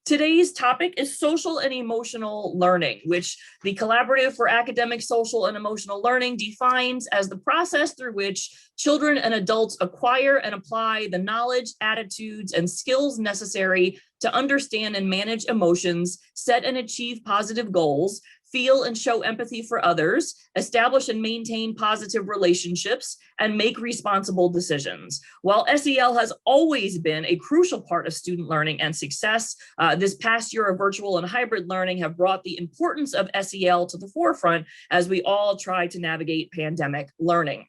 Today's topic is social and emotional learning, which the Collaborative for Academic, Social, and Emotional Learning defines as the process through which children and adults acquire and apply the knowledge, attitudes, and skills necessary to understand and manage emotions, set and achieve positive goals, feel and show empathy for others, establish and maintain positive relationships, and make responsible decisions. While SEL has always been a crucial part of student learning and success, this past year of virtual and hybrid learning have brought the importance of SEL to the forefront as we all try to navigate pandemic learning.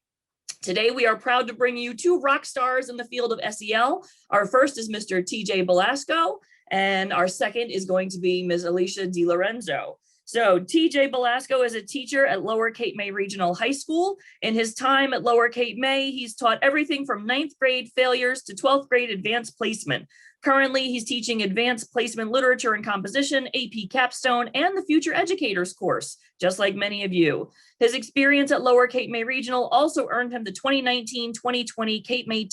Today, we are proud to bring you two rock stars in the field of SEL. Our first is Mr. TJ Belasco, and our second is going to be Ms. Alicia De Lorenzo. So TJ Belasco is a teacher at Lower Cape May Regional High School. In his time at Lower Cape May, he's taught everything from 9th grade failures to 12th grade advanced placement. Currently, he's teaching advanced placement literature and composition, AP capstone, and the Future Educators course, just like many of you. His experience at Lower Cape May Regional also earned him the 2019-2020 Cape May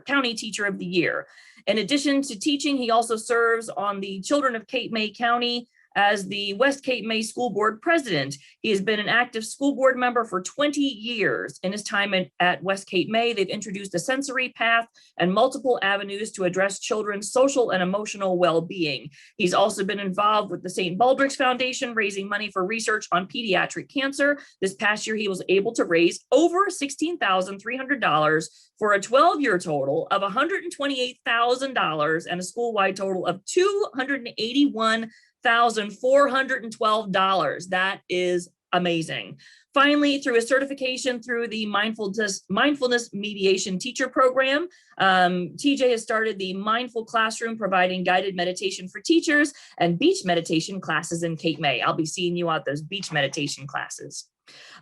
County Teacher of the Year. In addition to teaching, he also serves on the Children of Cape May County as the West Cape May School Board President. He has been an active school board member for 20 years. In his time at West Cape May, they've introduced a sensory path and multiple avenues to address children's social and emotional well-being. He's also been involved with the St. Baldrick's Foundation, raising money for research on pediatric cancer. This past year, he was able to raise over $16,300 for a 12-year total of $128,000 and a school-wide total of $281,412. That is amazing. Finally, through his certification through the Mindfulness Mediation Teacher Program, TJ has started the Mindful Classroom, providing guided meditation for teachers and beach meditation classes in Cape May. I'll be seeing you at those beach meditation classes.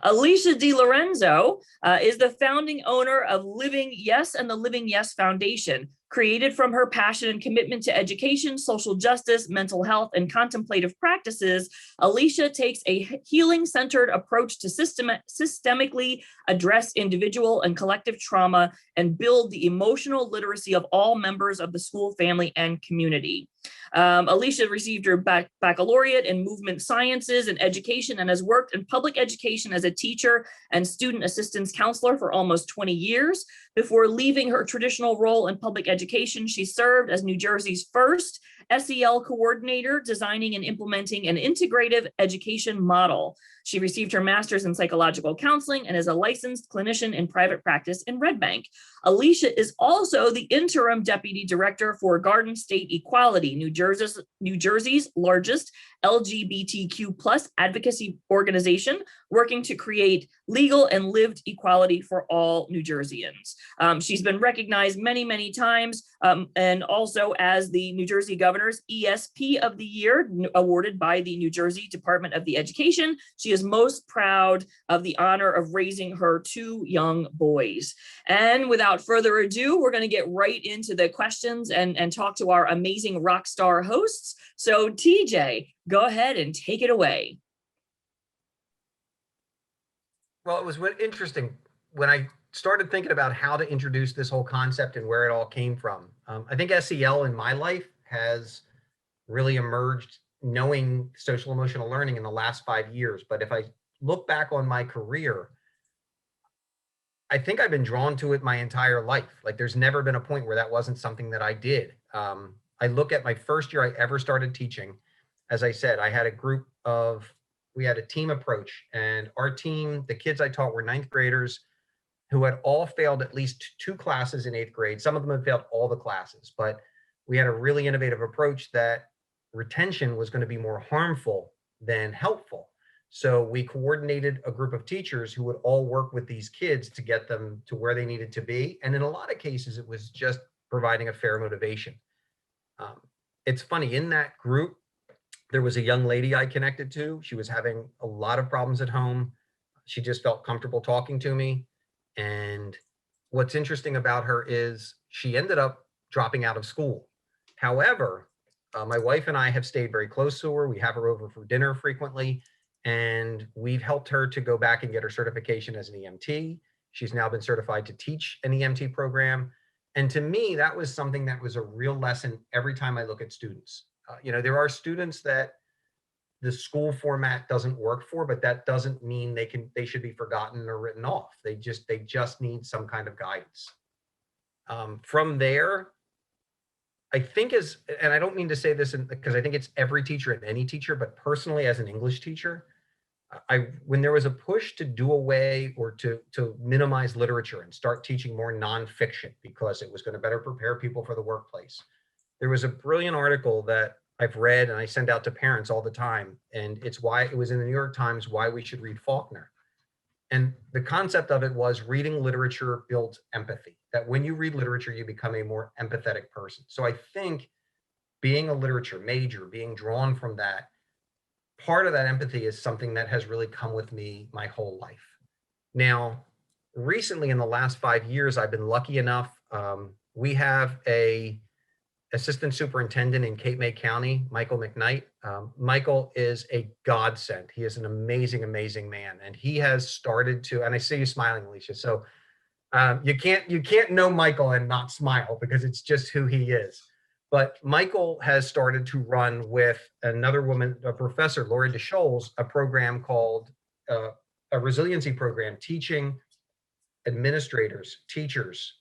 Alicia De Lorenzo is the founding owner of Living Yes and the Living Yes Foundation. Created from her passion and commitment to education, social justice, mental health, and contemplative practices, Alicia takes a healing-centered approach to systemically address individual and collective trauma and build the emotional literacy of all members of the school, family, and community. Alicia received her baccalaureate in movement sciences and education and has worked in public education as a teacher and student assistance counselor for almost 20 years. Before leaving her traditional role in public education, she served as New Jersey's first SEL coordinator, designing and implementing an integrative education model. She received her master's in psychological counseling and is a licensed clinician in private practice in Red Bank. Alicia is also the Interim Deputy Director for Garden State Equality, New Jersey's largest LGBTQ plus advocacy organization, working to create legal and lived equality for all New Jerseyans. She's been recognized many, many times, and also as the New Jersey Governor's ESP of the Year, awarded by the New Jersey Department of the Education. She is most proud of the honor of raising her two young boys. And without further ado, we're going to get right into the questions and talk to our amazing rock star hosts. So TJ, go ahead and take it away. Well, it was interesting when I started thinking about how to introduce this whole concept and where it all came from. I think SEL in my life has really emerged knowing social emotional learning in the last 5 years. But if I look back on my career, I think I've been drawn to it my entire life. Like there's never been a point where that wasn't something that I did. I look at my first year I ever started teaching. As I said, we had a team approach, and our team, the kids I taught were 9th graders who had all failed at least 2 classes in 8th grade. Some of them had failed all the classes, but we had a really innovative approach that retention was going to be more harmful than helpful. So we coordinated a group of teachers who would all work with these kids to get them to where they needed to be. And in a lot of cases, it was just providing a fair motivation. It's funny, in that group, there was a young lady I connected to. She was having a lot of problems at home. She just felt comfortable talking to me. And what's interesting about her is she ended up dropping out of school. However, my wife and I have stayed very close to her. We have her over for dinner frequently, and we've helped her to go back and get her certification as an EMT. She's now been certified to teach an EMT program. And to me, that was something that was a real lesson every time I look at students. There are students that the school format doesn't work for, but that doesn't mean they should be forgotten or written off. They just need some kind of guidance. From there, I think and I don't mean to say this because I think it's every teacher and any teacher, but personally as an English teacher, when there was a push to do away or to minimize literature and start teaching more nonfiction because it was going to better prepare people for the workplace, there was a brilliant article that I've read and I send out to parents all the time, and it was in the New York Times, why we should read Faulkner. And the concept of it was reading literature builds empathy, that when you read literature, you become a more empathetic person. So I think being a literature major, being drawn from that, part of that empathy is something that has really come with me my whole life. Now, recently in the last 5 years, I've been lucky enough, we have a assistant superintendent in Cape May County, Michael McKnight. Michael is a godsend. He is an amazing, amazing man. And he has started to, and I see you smiling, Alicia. So you can't know Michael and not smile because it's just who he is. But Michael has started to run with another woman, a professor, Lori DeSholes, a program called a resiliency program, teaching administrators, teachers,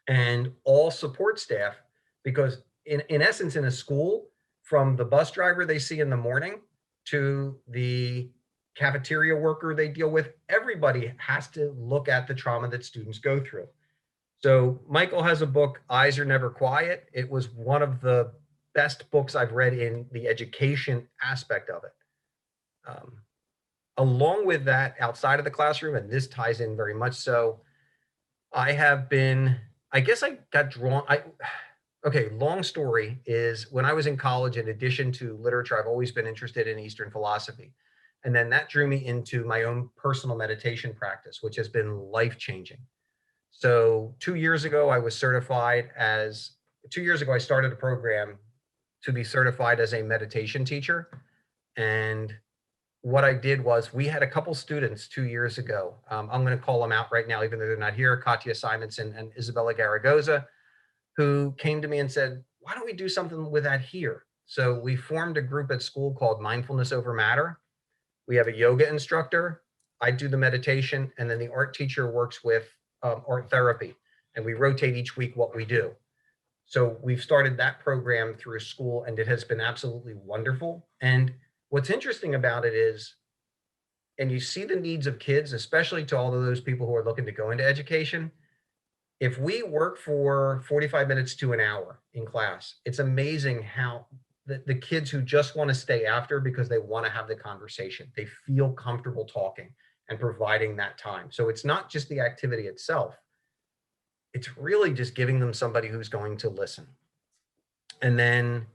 and all support staff. Because in essence, in a school, from the bus driver they see in the morning to the cafeteria worker they deal with, everybody has to look at the trauma that students go through. So Michael has a book, Eyes Are Never Quiet. It was one of the best books I've read in the education aspect of it. Along with that, outside of the classroom, and this ties in very much so, I got drawn, okay, long story is when I was in college, in addition to literature, I've always been interested in Eastern philosophy. And then that drew me into my own personal meditation practice, which has been life-changing. So 2 years ago, I started a program to be certified as a meditation teacher. And what I did was, we had a couple students 2 years ago. I'm going to call them out right now, even though they're not here, Katya Simonson and Isabella Garagoza, who came to me and said, why don't we do something with that here? So we formed a group at school called Mindfulness Over Matter. We have a yoga instructor, I do the meditation, and then the art teacher works with art therapy. And we rotate each week what we do. So we've started that program through school, and it has been absolutely wonderful. And what's interesting about it is, and you see the needs of kids, especially to all of those people who are looking to go into education, if we work for 45 minutes to an hour in class, it's amazing how the kids who just want to stay after because they want to have the conversation, they feel comfortable talking and providing that time. So it's not just the activity itself. It's really just giving them somebody who's going to listen. And then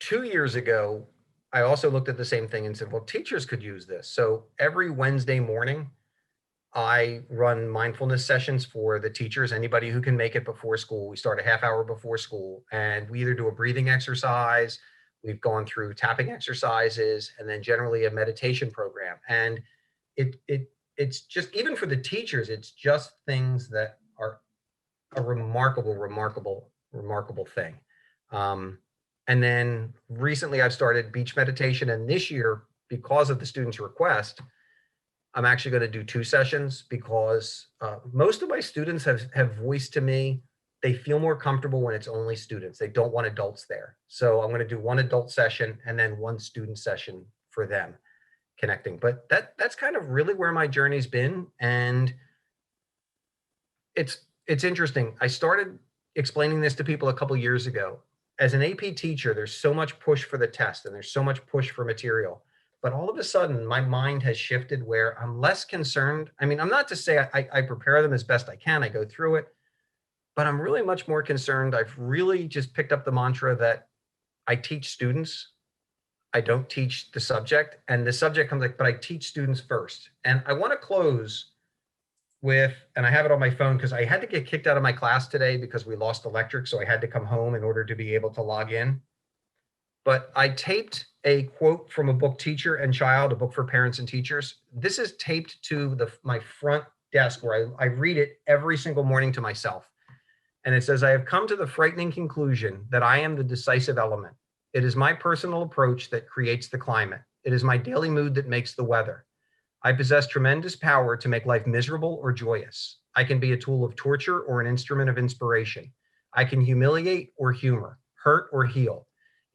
2 years ago, I also looked at the same thing and said, well, teachers could use this. So every Wednesday morning, I run mindfulness sessions for the teachers, anybody who can make it before school. We start a half hour before school, and we either do a breathing exercise, we've gone through tapping exercises, and then generally a meditation program. And it's just, even for the teachers, it's just things that are a remarkable thing. And then recently I've started beach meditation, and this year, because of the students' request, I'm actually going to do 2 sessions because most of my students have voiced to me they feel more comfortable when it's only students. They don't want adults there. So I'm going to do 1 adult session and then 1 student session for them connecting. But that's kind of really where my journey's been. And it's interesting. I started explaining this to people a couple years ago. As an AP teacher, there's so much push for the test and there's so much push for material. But all of a sudden, my mind has shifted where I'm less concerned. I mean, I'm not to say I prepare them as best I can. I go through it, but I'm really much more concerned. I've really just picked up the mantra that I teach students. I don't teach the subject. And the subject comes like, but I teach students first. And I want to close with, and I have it on my phone because I had to get kicked out of my class today because we lost electric. So I had to come home in order to be able to log in. But I taped a quote from a book, Teacher and Child, a book for parents and teachers. This is taped to my front desk where I read it every single morning to myself. And it says, I have come to the frightening conclusion that I am the decisive element. It is my personal approach that creates the climate. It is my daily mood that makes the weather. I possess tremendous power to make life miserable or joyous. I can be a tool of torture or an instrument of inspiration. I can humiliate or humor, hurt or heal.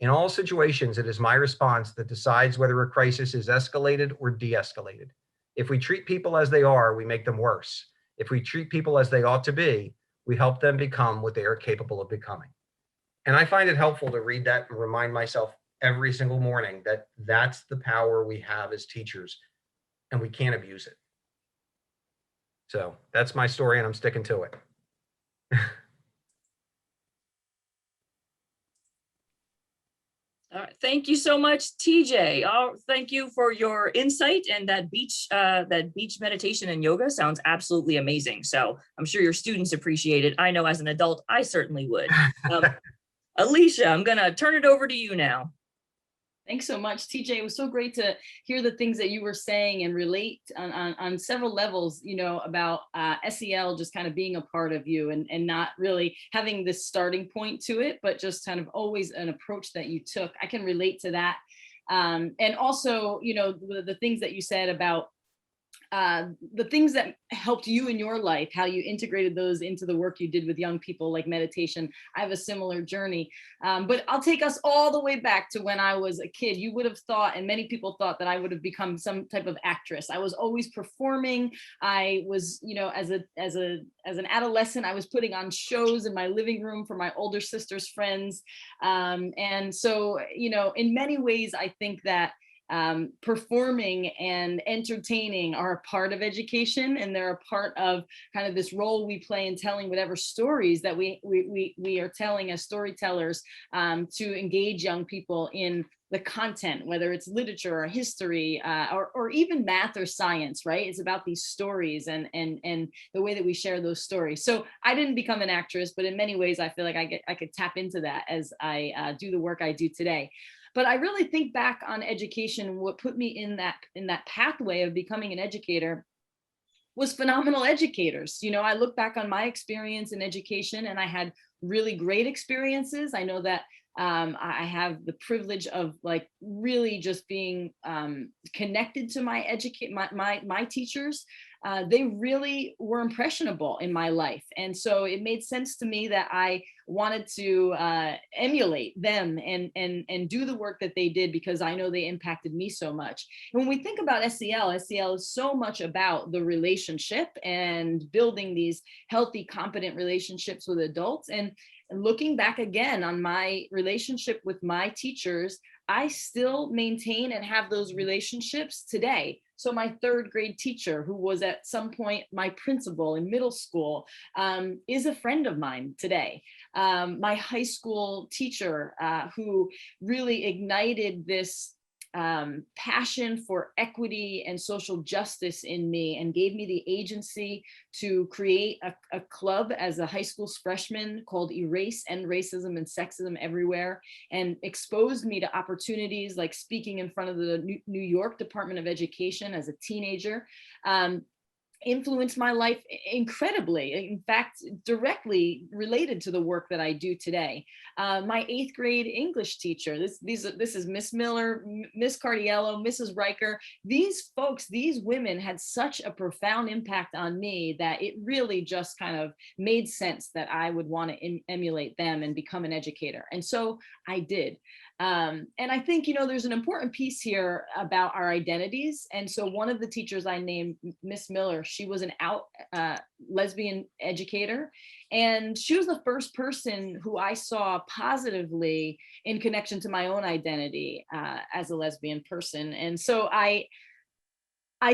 In all situations, it is my response that decides whether a crisis is escalated or de-escalated. If we treat people as they are, we make them worse. If we treat people as they ought to be, we help them become what they are capable of becoming. And I find it helpful to read that and remind myself every single morning that that's the power we have as teachers, and we can't abuse it. So that's my story, and I'm sticking to it. All right, thank you so much, TJ. Thank you for your insight, and that beach meditation and yoga sounds absolutely amazing. So I'm sure your students appreciate it. I know as an adult, I certainly would. Alicia, I'm gonna turn it over to you now. Thanks so much, TJ. It was so great to hear the things that you were saying and relate on several levels, you know, about SEL just kind of being a part of you and not really having this starting point to it, but just kind of always an approach that you took. I can relate to that. And also, you know, the things that you said about the things that helped you in your life, how you integrated those into the work you did with young people, like meditation. I have a similar journey, but I'll take us all the way back to when I was a kid. You would have thought, and many people thought, that I would have become some type of actress. I was always performing. I was, you know, as an adolescent, I was putting on shows in my living room for my older sister's friends. And so, you know, in many ways, I think that performing and entertaining are a part of education, and they're a part of kind of this role we play in telling whatever stories that we are telling as storytellers, to engage young people in the content, whether it's literature or history, or even math or science, right? It's about these stories and the way that we share those stories. So I didn't become an actress, but in many ways I feel like I could tap into that as I do the work I do today. But I really think back on education. What put me in that pathway of becoming an educator was phenomenal educators. You know, I look back on my experience in education, and I had really great experiences. I know that I have the privilege of like really just being connected to my teachers. They really were impressionable in my life. And so it made sense to me that I wanted to emulate them and do the work that they did, because I know they impacted me so much. And when we think about SEL is so much about the relationship and building these healthy, competent relationships with adults. And looking back again on my relationship with my teachers, I still maintain and have those relationships today. So my third grade teacher, who was at some point my principal in middle school, is a friend of mine today. My high school teacher, who really ignited this passion for equity and social justice in me, and gave me the agency to create a club as a high school freshman called Erase End Racism and Sexism Everywhere, and exposed me to opportunities like speaking in front of the New York Department of Education as a teenager. Influenced my life incredibly, in fact, directly related to the work that I do today. My 8th grade English teacher, this is Miss Miller, Miss Cardiello, Mrs. Riker. These folks, these women had such a profound impact on me that it really just kind of made sense that I would want to emulate them and become an educator. And so I did. And I think, you know, there's an important piece here about our identities. And so one of the teachers I named, Miss Miller, she was an out lesbian educator. And she was the first person who I saw positively in connection to my own identity as a lesbian person. And so I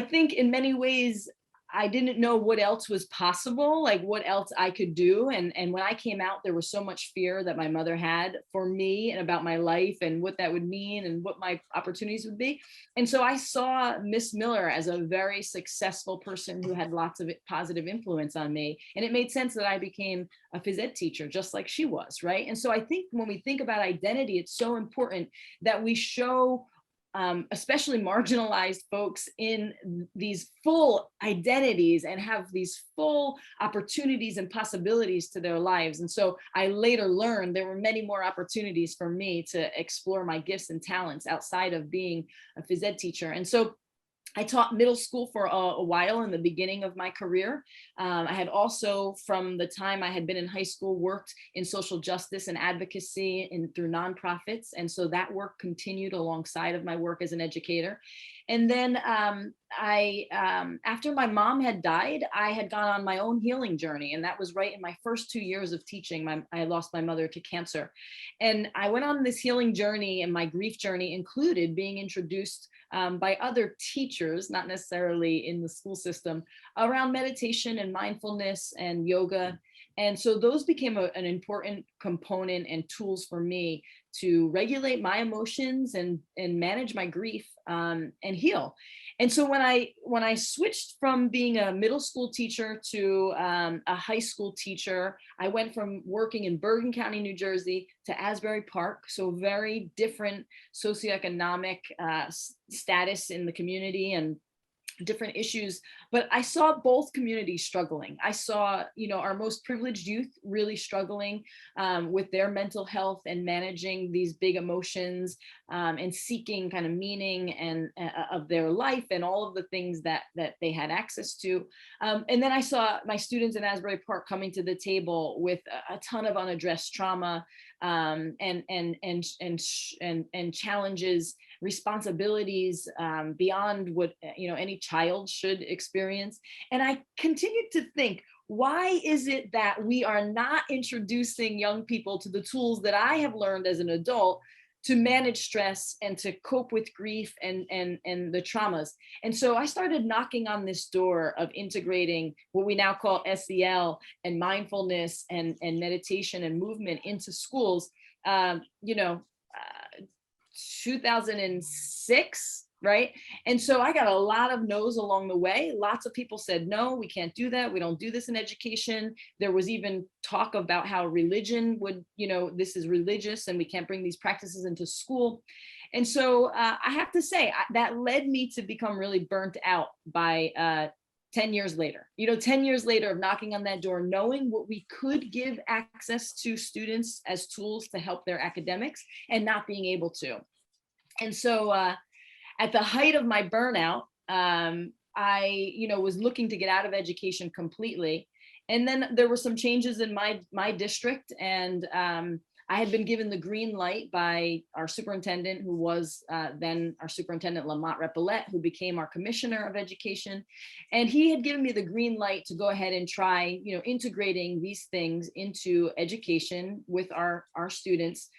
think in many ways, I didn't know what else was possible, like what else I could do. And when I came out, there was so much fear that my mother had for me and about my life and what that would mean and what my opportunities would be. And so I saw Miss Miller as a very successful person who had lots of positive influence on me. And it made sense that I became a phys ed teacher, just like she was, right? And so I think when we think about identity, it's so important that we show especially marginalized folks in these full identities and have these full opportunities and possibilities to their lives. And so I later learned there were many more opportunities for me to explore my gifts and talents outside of being a phys ed teacher. And so I taught middle school for a while in the beginning of my career. I had also, from the time I had been in high school, worked in social justice and advocacy through nonprofits. And so that work continued alongside of my work as an educator. And then after my mom had died, I had gone on my own healing journey. And that was right in my first 2 years of teaching. I lost my mother to cancer. And I went on this healing journey, and my grief journey included being introduced by other teachers, not necessarily in the school system, around meditation and mindfulness and yoga. And so those became an important component and tools for me to regulate my emotions and manage my grief and heal. And so when I switched from being a middle school teacher to a high school teacher, I went from working in Bergen County, New Jersey, to Asbury Park. So very different socioeconomic status in the community and different issues, but I saw both communities struggling. I saw, our most privileged youth really struggling with their mental health and managing these big emotions and seeking kind of meaning and of their life and all of the things that they had access to. And then I saw my students in Asbury Park coming to the table with a ton of unaddressed trauma and challenges, responsibilities beyond what any child should experience. And I continued to think, why is it that we are not introducing young people to the tools that I have learned as an adult to manage stress and to cope with grief and the traumas? And so I started knocking on this door of integrating what we now call SEL and mindfulness and meditation and movement into schools. 2006, right? And so I got a lot of no's along the way. Lots of people said, no, we can't do that. We don't do this in education. There was even talk about how religion would, this is religious and we can't bring these practices into school. And so I have to say that led me to become really burnt out by 10 years later, 10 years later of knocking on that door, knowing what we could give access to students as tools to help their academics and not being able to. And so at the height of my burnout, I was looking to get out of education completely. And then there were some changes in my district, and I had been given the green light by our superintendent, who was then our superintendent, Lamont Repollet, who became our commissioner of education. And he had given me the green light to go ahead and try, integrating these things into education with our students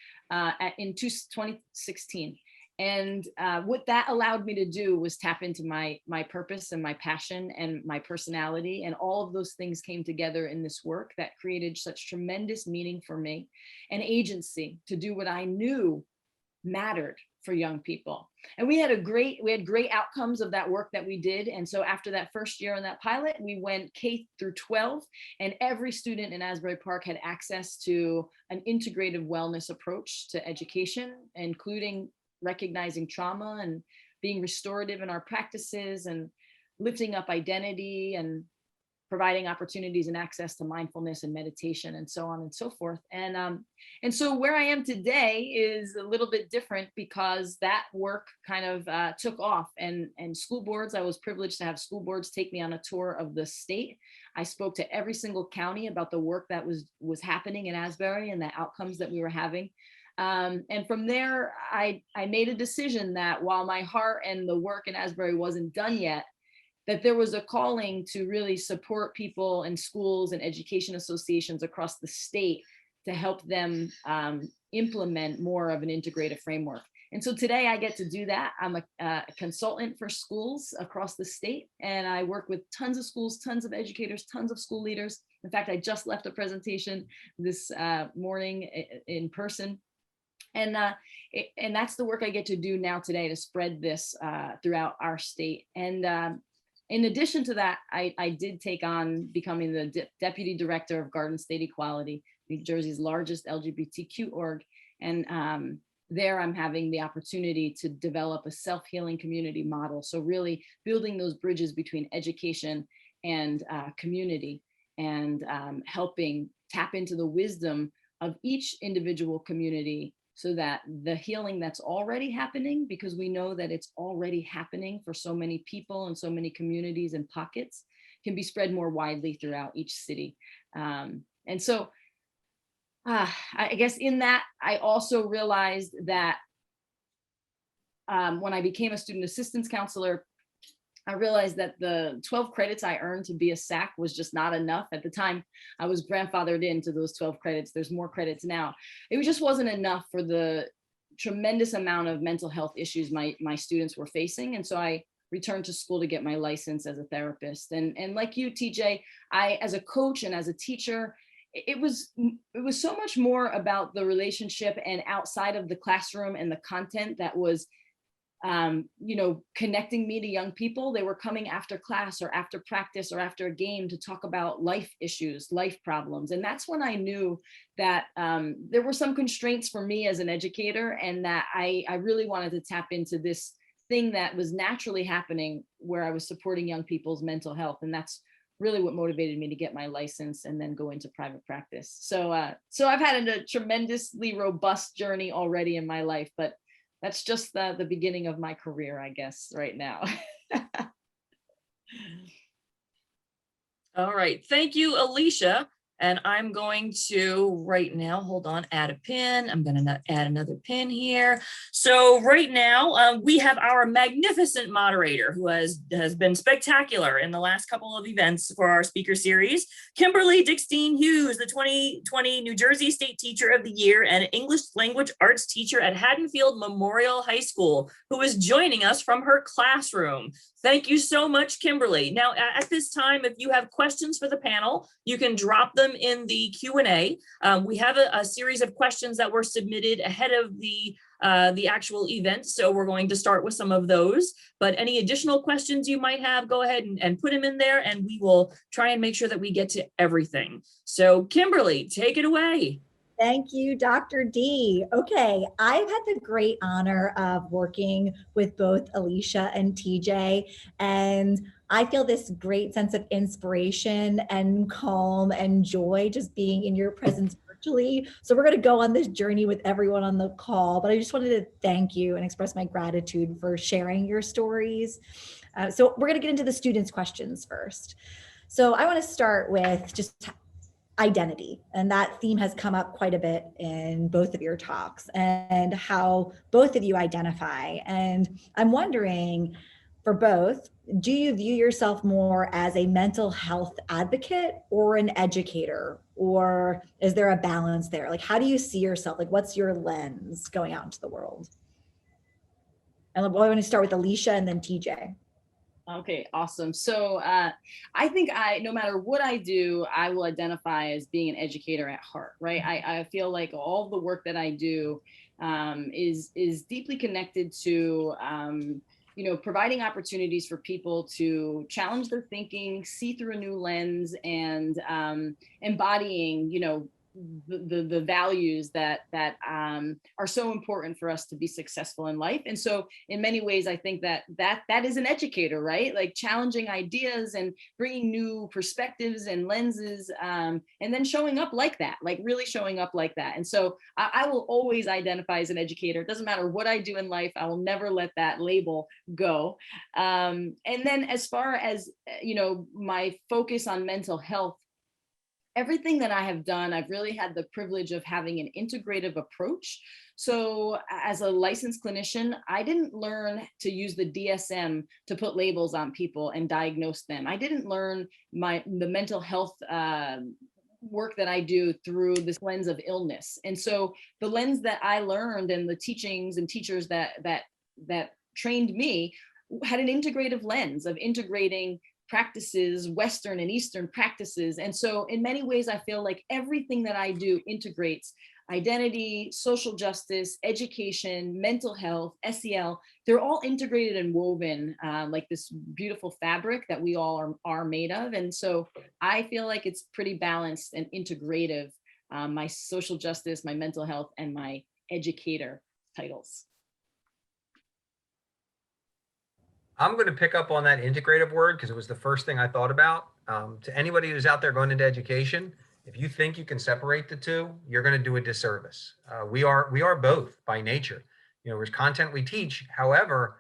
in 2016. And what that allowed me to do was tap into my purpose and my passion and my personality. And all of those things came together in this work that created such tremendous meaning for me and agency to do what I knew mattered for young people. And we had great outcomes of that work that we did. And so after that first year on that pilot, we went K through 12, and every student in Asbury Park had access to an integrative wellness approach to education, including recognizing trauma and being restorative in our practices and lifting up identity and providing opportunities and access to mindfulness and meditation and so on and so forth. And so where I am today is a little bit different because that work kind of took off, and school boards, I was privileged to have school boards take me on a tour of the state. I spoke to every single county about the work that was happening in Asbury and the outcomes that we were having. And from there, I made a decision that while my heart and the work in Asbury wasn't done yet, that there was a calling to really support people in schools and education associations across the state to help them implement more of an integrative framework. And so today I get to do that. I'm a consultant for schools across the state, and I work with tons of schools, tons of educators, tons of school leaders. In fact, I just left a presentation this morning in person. And that's the work I get to do now today, to spread this throughout our state. And in addition to that, I did take on becoming the Deputy Director of Garden State Equality, New Jersey's largest LGBTQ org. And there I'm having the opportunity to develop a self-healing community model. So really building those bridges between education and community, and helping tap into the wisdom of each individual community, so that the healing that's already happening, because we know that it's already happening for so many people and so many communities and pockets, can be spread more widely throughout each city. And so I guess in that, I also realized that when I became a student assistance counselor, I realized that the 12 credits I earned to be a SAC was just not enough. At the time, I was grandfathered into those 12 credits. There's more credits now. It just wasn't enough for the tremendous amount of mental health issues my students were facing. And so I returned to school to get my license as a therapist. And like you, TJ, I, as a coach and as a teacher, it was so much more about the relationship and outside of the classroom and the content that was connecting me to young people. They were coming after class or after practice or after a game to talk about life issues, life problems. And that's when I knew that there were some constraints for me as an educator, and that I really wanted to tap into this thing that was naturally happening where I was supporting young people's mental health. And that's really what motivated me to get my license and then go into private practice. So I've had a tremendously robust journey already in my life, but that's just the beginning of my career, I guess, right now. All right. Thank you, Alicia. And I'm going to right now, hold on, add a pin. I'm going to add another pin here. So right now we have our magnificent moderator who has been spectacular in the last couple of events for our speaker series, Kimberly Dickstein Hughes, the 2020 New Jersey State Teacher of the Year and English Language Arts teacher at Haddonfield Memorial High School, who is joining us from her classroom. Thank you so much, Kimberly. Now, at this time, if you have questions for the panel, you can drop them in the Q&A. We have a series of questions that were submitted ahead of the actual event, so we're going to start with some of those. But any additional questions you might have, go ahead and put them in there, and we will try and make sure that we get to everything. So, Kimberly, take it away. Thank you, Dr. D. Okay, I've had the great honor of working with both Alicia and TJ, and I feel this great sense of inspiration and calm and joy just being in your presence virtually. So we're going to go on this journey with everyone on the call, but I just wanted to thank you and express my gratitude for sharing your stories. So we're going to get into the students' questions first. So I want to start with just identity, and that theme has come up quite a bit in both of your talks, and how both of you identify. And I'm wondering, for both, do you view yourself more as a mental health advocate or an educator, or is there a balance there? Like, how do you see yourself? Like, what's your lens going out into the world? And I want to start with Alicia and then TJ. Okay, awesome. So I think no matter what I do, I will identify as being an educator at heart, right? I feel like all the work that I do is deeply connected to, providing opportunities for people to challenge their thinking, see through a new lens, and embodying, the values that are so important for us to be successful in life. And so in many ways, I think that is an educator, right? Like challenging ideas and bringing new perspectives and lenses, and then showing up like that, like really showing up like that. And so I will always identify as an educator. It doesn't matter what I do in life. I will never let that label go. And then as far as, my focus on mental health, everything that I have done, I've really had the privilege of having an integrative approach. So as a licensed clinician, I didn't learn to use the DSM to put labels on people and diagnose them. I didn't learn the mental health work that I do through this lens of illness. And so the lens that I learned and the teachings and teachers that trained me had an integrative lens of integrating practices, Western and Eastern practices. And so in many ways, I feel like everything that I do integrates identity, social justice, education, mental health, SEL. They're all integrated and woven like this beautiful fabric that we all are made of. And so I feel like it's pretty balanced and integrative, my social justice, my mental health, and my educator titles. I'm going to pick up on that integrative word because it was the first thing I thought about. To anybody who's out there going into education, if you think you can separate the two, you're going to do a disservice. We are both by nature. You know, there's content we teach. However,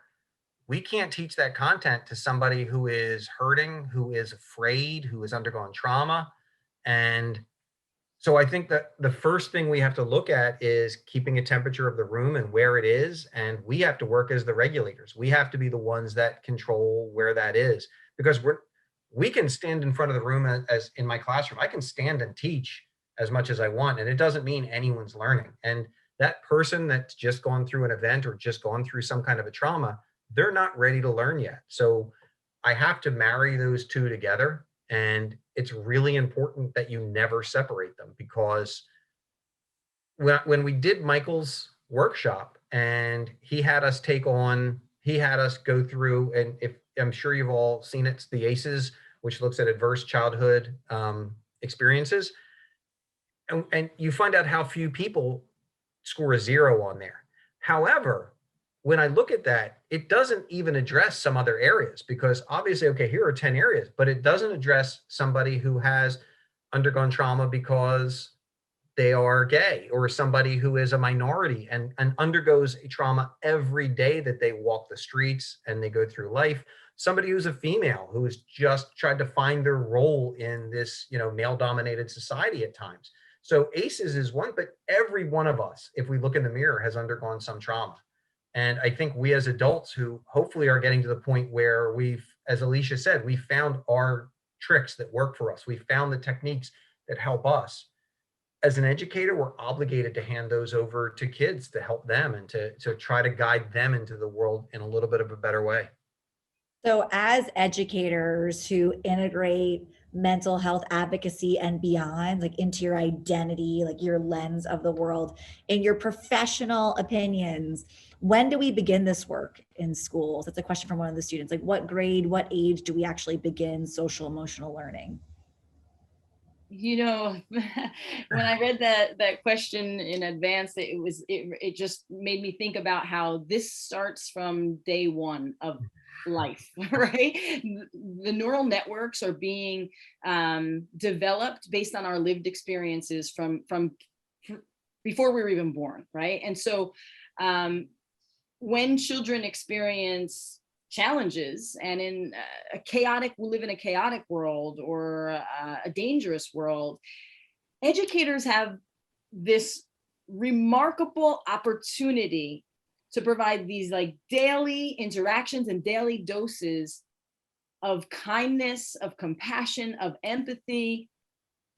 we can't teach that content to somebody who is hurting, who is afraid, who has undergone trauma. And so I think that the first thing we have to look at is keeping a temperature of the room and where it is. And we have to work as the regulators. We have to be the ones that control where that is, because we can stand in front of the room as in my classroom. I can stand and teach as much as I want, and it doesn't mean anyone's learning. And that person that's just gone through an event or just gone through some kind of a trauma, they're not ready to learn yet. So I have to marry those two together. And it's really important that you never separate them, because when we did Michael's workshop and he had us go through, and if I'm sure you've all seen it, it's the ACEs, which looks at adverse childhood experiences. And you find out how few people score a 0 on there. However, when I look at that, it doesn't even address some other areas, because obviously, okay, here are 10 areas, but it doesn't address somebody who has undergone trauma because they are gay, or somebody who is a minority and undergoes a trauma every day that they walk the streets and they go through life. Somebody who's a female who has just tried to find their role in this, male-dominated society at times. So ACEs is one, but every one of us, if we look in the mirror, has undergone some trauma. And I think we as adults who hopefully are getting to the point where we've, as Alicia said, we found our tricks that work for us. We found the techniques that help us. As an educator, we're obligated to hand those over to kids to help them and to try to guide them into the world in a little bit of a better way. So as educators who integrate mental health advocacy and beyond, like into your identity, like your lens of the world, in your professional opinions, when do we begin this work in schools? That's a question from one of the students. Like what grade, what age do we actually begin social emotional learning? When I read that question in advance, it just made me think about how this starts from day one of life, right? The neural networks are being developed based on our lived experiences from before we were even born, right? And so when children experience challenges, and we live in a chaotic world or a dangerous world, educators have this remarkable opportunity to provide these like daily interactions and daily doses of kindness, of compassion, of empathy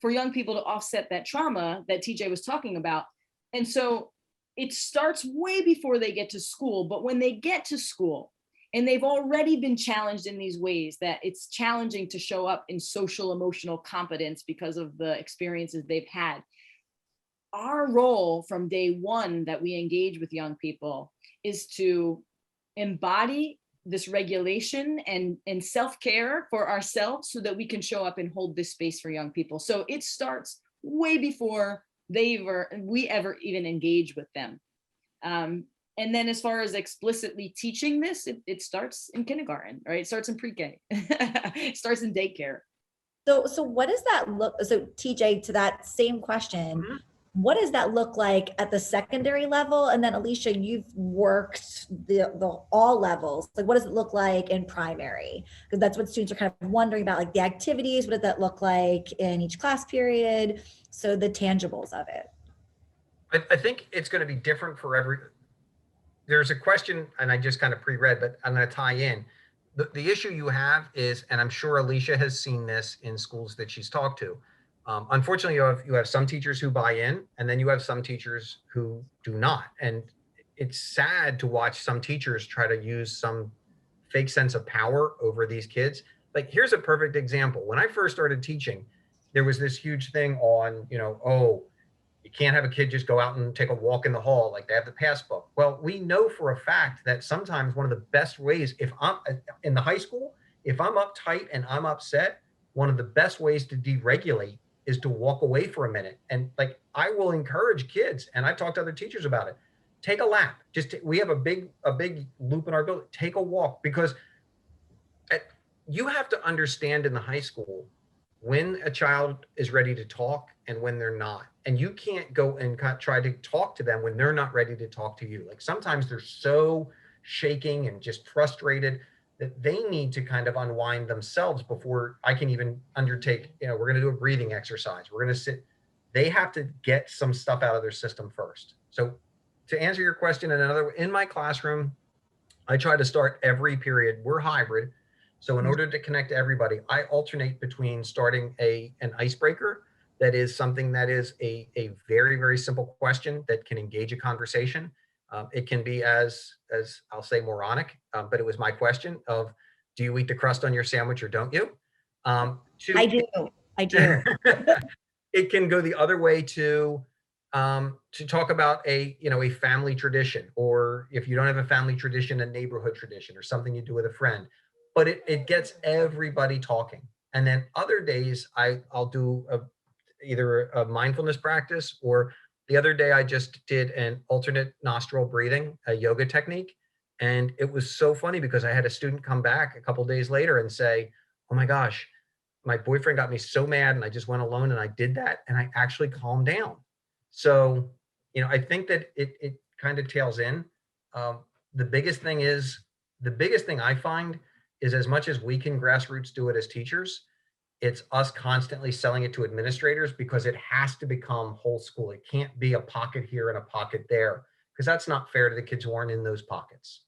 for young people to offset that trauma that TJ was talking about. And so it starts way before they get to school, but when they get to school, and they've already been challenged in these ways that it's challenging to show up in social emotional competence because of the experiences they've had. Our role from day one that we engage with young people is to embody this regulation and self-care for ourselves so that we can show up and hold this space for young people. So it starts way before we ever even engage with them. And then as far as explicitly teaching this, it starts in kindergarten, right? It starts in pre-K, it starts in daycare. So what does that look, so TJ, to that same question, what does that look like at the secondary level? And then Alicia, you've worked the all levels. Like, what does it look like in primary? Because that's what students are kind of wondering about, like the activities, what does that look like in each class period? So the tangibles of it. I think it's going to be different for there's a question, and I just kind of pre-read, but I'm going to tie in. The issue you have is, and I'm sure Alicia has seen this in schools that she's talked to. Unfortunately, you have some teachers who buy in, and then you have some teachers who do not. And it's sad to watch some teachers try to use some fake sense of power over these kids. Like, here's a perfect example. When I first started teaching, there was this huge thing on, you can't have a kid just go out and take a walk in the hall like they have the pass book. Well, we know for a fact that sometimes one of the best ways, if I'm in the high school, if I'm uptight and I'm upset, one of the best ways to deregulate is to walk away for a minute. And like, I will encourage kids, and I've talked to other teachers about it, take a lap. We have a big loop in our building. Take a walk, because you have to understand in the high school when a child is ready to talk and when they're not. And you can't go and try to talk to them when they're not ready to talk to you. Like sometimes they're so shaking and just frustrated that they need to kind of unwind themselves before I can even undertake, we're going to do a breathing exercise. We're going to sit. They have to get some stuff out of their system first. So to answer your question in my classroom, I try to start every period. We're hybrid. So in order to connect to everybody, I alternate between starting an icebreaker that is something that is a very, very simple question that can engage a conversation. It can be as I'll say moronic, but it was my question of, do you eat the crust on your sandwich or don't you? I do. It can go the other way to talk about a family tradition, or if you don't have a family tradition, a neighborhood tradition, or something you do with a friend. But it gets everybody talking. And then other days I'll do either a mindfulness practice, or the other day I just did an alternate nostril breathing, a yoga technique. And it was so funny because I had a student come back a couple of days later and say, oh my gosh, my boyfriend got me so mad and I just went alone and I did that and I actually calmed down. So, I think that it kind of tails in. The biggest thing I find is, as much as we can grassroots do it as teachers, it's us constantly selling it to administrators, because it has to become whole school. It can't be a pocket here and a pocket there, because that's not fair to the kids who aren't in those pockets.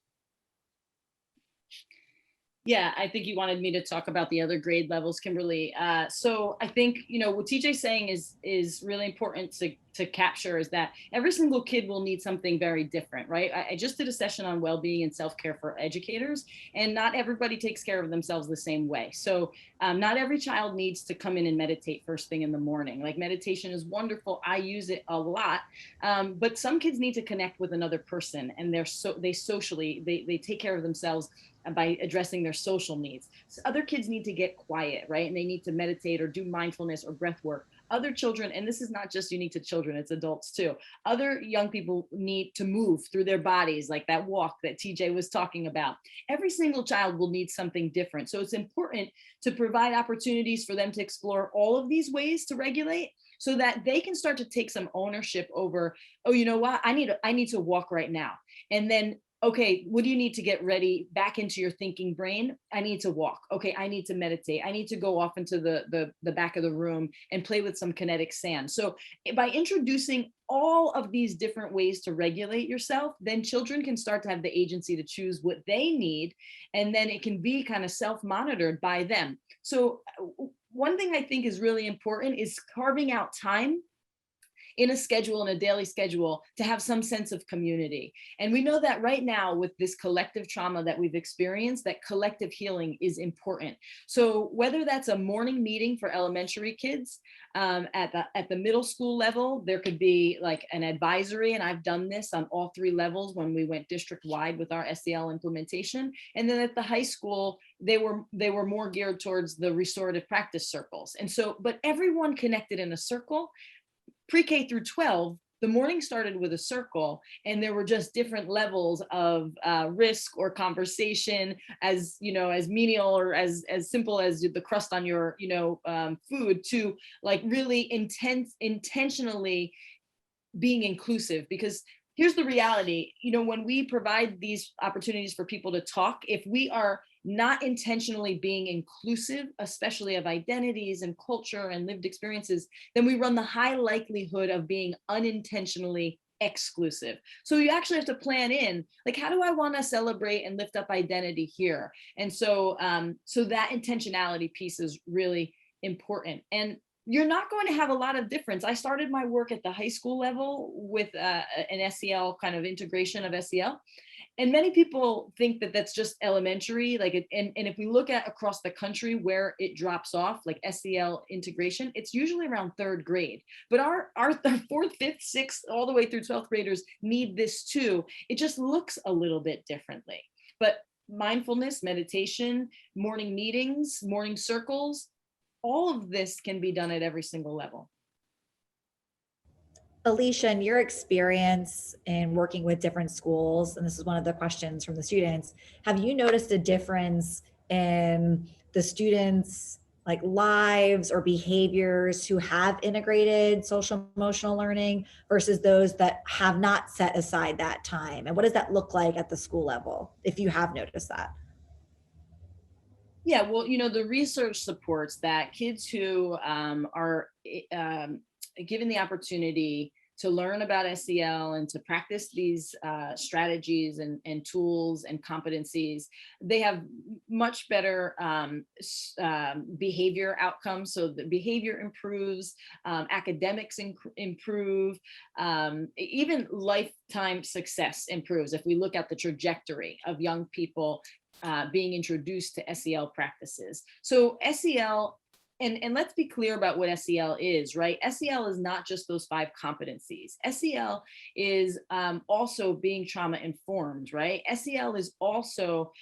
Yeah, I think you wanted me to talk about the other grade levels, Kimberly. So I think, what TJ's saying is really important to capture, is that every single kid will need something very different, right? I just did a session on well-being and self-care for educators, and not everybody takes care of themselves the same way. So not every child needs to come in and meditate first thing in the morning. Like, meditation is wonderful. I use it a lot. But some kids need to connect with another person, and they take care of themselves by addressing their social needs. So other kids need to get quiet, right? And they need to meditate or do mindfulness or breath work. Other children, and this is not just unique to children, it's adults too. Other young people need to move through their bodies, like that walk that TJ was talking about. Every single child will need something different. So it's important to provide opportunities for them to explore all of these ways to regulate, so that they can start to take some ownership over, oh, you know what, I need to walk right now. And then, okay, what do you need to get ready back into your thinking brain? I need to walk. Okay, I need to meditate. I need to go off into the back of the room and play with some kinetic sand. So by introducing all of these different ways to regulate yourself, then children can start to have the agency to choose what they need, and then it can be kind of self-monitored by them. So one thing I think is really important is carving out time in a schedule, in a daily schedule, to have some sense of community. And we know that right now, with this collective trauma that we've experienced, that collective healing is important. So whether that's a morning meeting for elementary kids, at the middle school level, there could be like an advisory, and I've done this on all three levels when we went district wide with our SEL implementation. And then at the high school, they were more geared towards the restorative practice circles. And so, but everyone connected in a circle. Pre-K through 12, the morning started with a circle, and there were just different levels of risk or conversation, as menial or as simple as the crust on your food, to like really intentionally being inclusive. Because here's the reality, when we provide these opportunities for people to talk, if we are not intentionally being inclusive, especially of identities and culture and lived experiences, then we run the high likelihood of being unintentionally exclusive. So you actually have to plan in, like, how do I want to celebrate and lift up identity here? And so that intentionality piece is really important. And you're not going to have a lot of difference. I started my work at the high school level with an SEL kind of integration of SEL. And many people think that that's just elementary, and if we look at across the country where it drops off, like SEL integration, it's usually around third grade. But our fourth, fifth, sixth, all the way through 12th graders need this too. It just looks a little bit differently. But mindfulness, meditation, morning meetings, morning circles, all of this can be done at every single level. Alicia, in your experience in working with different schools, and this is one of the questions from the students, have you noticed a difference in the students' like lives or behaviors who have integrated social emotional learning versus those that have not set aside that time? And what does that look like at the school level, if you have noticed that? Yeah, well, the research supports that kids who are given the opportunity to learn about SEL and to practice these strategies and tools and competencies, they have much better behavior outcomes. So the behavior improves, academics improve, even lifetime success improves if we look at the trajectory of young people being introduced to SEL practices. So SEL, and let's be clear about what SEL is, right? SEL is not just those 5 competencies. SEL is also being trauma informed, right? SEL is also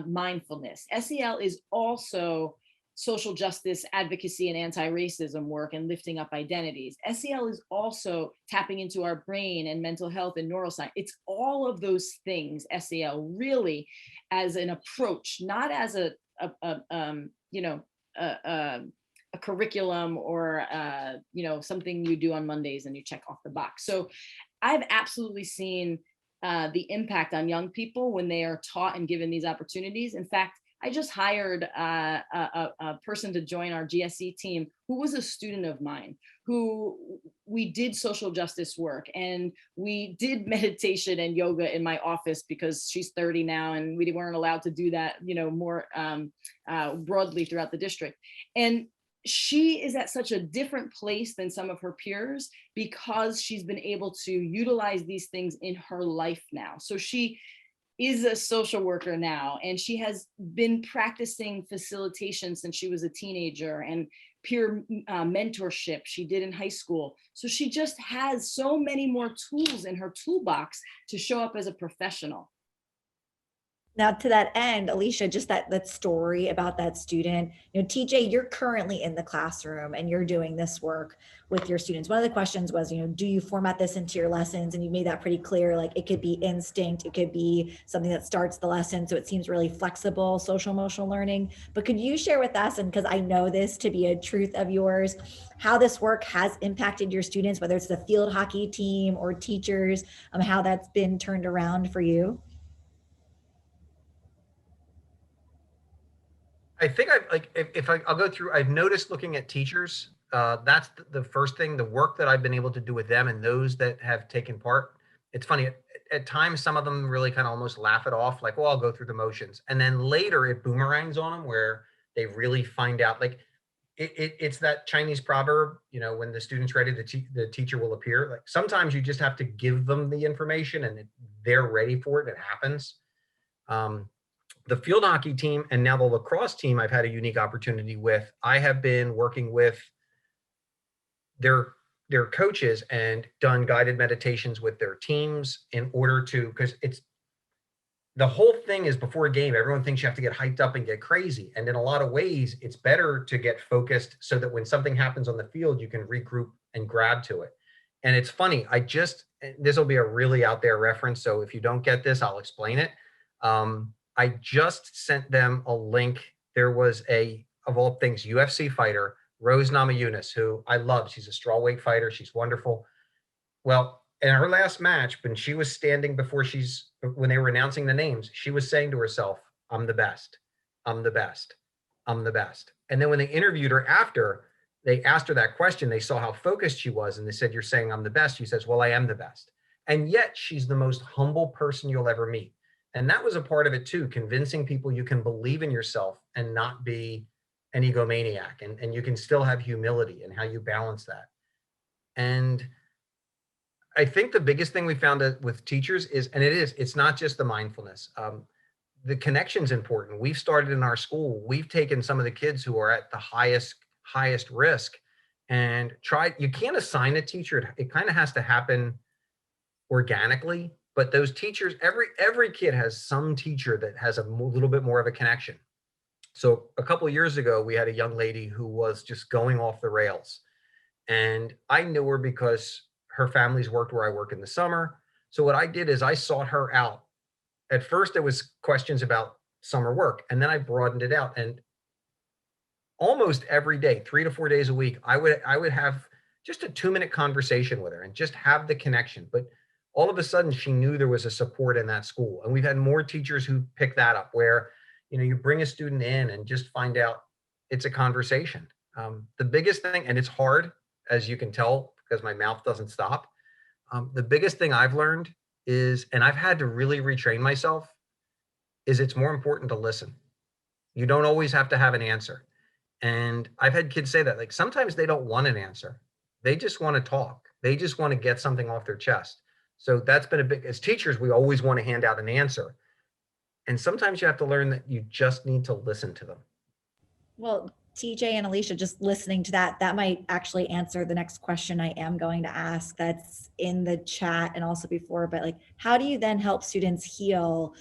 mindfulness. SEL is also social justice, advocacy, and anti-racism work and lifting up identities. SEL is also tapping into our brain and mental health and neuroscience. It's all of those things, SEL, really as an approach, not as a curriculum or something you do on Mondays and you check off the box. So I've absolutely seen the impact on young people when they are taught and given these opportunities. In fact, I just hired a person to join our GSE team who was a student of mine, who we did social justice work and we did meditation and yoga in my office because she's 30 now and we weren't allowed to do that, more broadly throughout the district. And she is at such a different place than some of her peers because she's been able to utilize these things in her life now. So she is a social worker now, and she has been practicing facilitation since she was a teenager and peer mentorship she did in high school. So she just has so many more tools in her toolbox to show up as a professional. Now, to that end, Alicia, just that story about that student, TJ, you're currently in the classroom and you're doing this work with your students. One of the questions was, do you format this into your lessons? And you made that pretty clear, like it could be instinct, it could be something that starts the lesson. So it seems really flexible, social emotional learning. But could you share with us, and because I know this to be a truth of yours, how this work has impacted your students, whether it's the field hockey team or teachers, how that's been turned around for you? I think I'll go through, I've noticed looking at teachers, that's the first thing, the work that I've been able to do with them and those that have taken part. It's funny, at times, some of them really kind of almost laugh it off, like, well, I'll go through the motions. And then later it boomerangs on them where they really find out, like, it's that Chinese proverb, when the student's ready, the teacher will appear. Like sometimes you just have to give them the information and they're ready for it. It happens. The field hockey team and now the lacrosse team I've had a unique opportunity with. I have been working with their coaches and done guided meditations with their teams in order to, because the whole thing is before a game, everyone thinks you have to get hyped up and get crazy. And in a lot of ways, it's better to get focused so that when something happens on the field, you can regroup and grab to it. And it's funny, this will be a really out there reference. So if you don't get this, I'll explain it. I just sent them a link. There was of all things, UFC fighter, Rose Namajunas, who I love. She's a strawweight fighter. She's wonderful. Well, in her last match, when she was standing when they were announcing the names, she was saying to herself, I'm the best. I'm the best. I'm the best. And then when they interviewed her after, they asked her that question. They saw how focused she was. And they said, you're saying I'm the best. She says, well, I am the best. And yet she's the most humble person you'll ever meet. And that was a part of it too, convincing people you can believe in yourself and not be an egomaniac, and you can still have humility and how you balance that. And I think the biggest thing we found with teachers it's not just the mindfulness. The connection's important. We've started in our school. We've taken some of the kids who are at the highest risk and you can't assign a teacher. It kind of has to happen organically. But those teachers, every kid has some teacher that has a little bit more of a connection. So a couple of years ago, we had a young lady who was just going off the rails. And I knew her because her family's worked where I work in the summer. So what I did is I sought her out. At first, it was questions about summer work, and then I broadened it out. And almost every day, 3 to 4 days a week, I would have just a 2-minute conversation with her and just have the connection. But all of a sudden, she knew there was a support in that school. And we've had more teachers who pick that up, where, you know, you bring a student in and just find out it's a conversation. The biggest thing, and it's hard, as you can tell, because my mouth doesn't stop. The biggest thing I've learned is, and I've had to really retrain myself, is it's more important to listen. You don't always have to have an answer. And I've had kids say that, like, sometimes they don't want an answer. They just want to talk. They just want to get something off their chest. So that's been a big, as teachers, we always want to hand out an answer. And sometimes you have to learn that you just need to listen to them. Well, TJ and Alicia, just listening to that, that might actually answer the next question I am going to ask that's in the chat and also before, but like, how do you then help students heal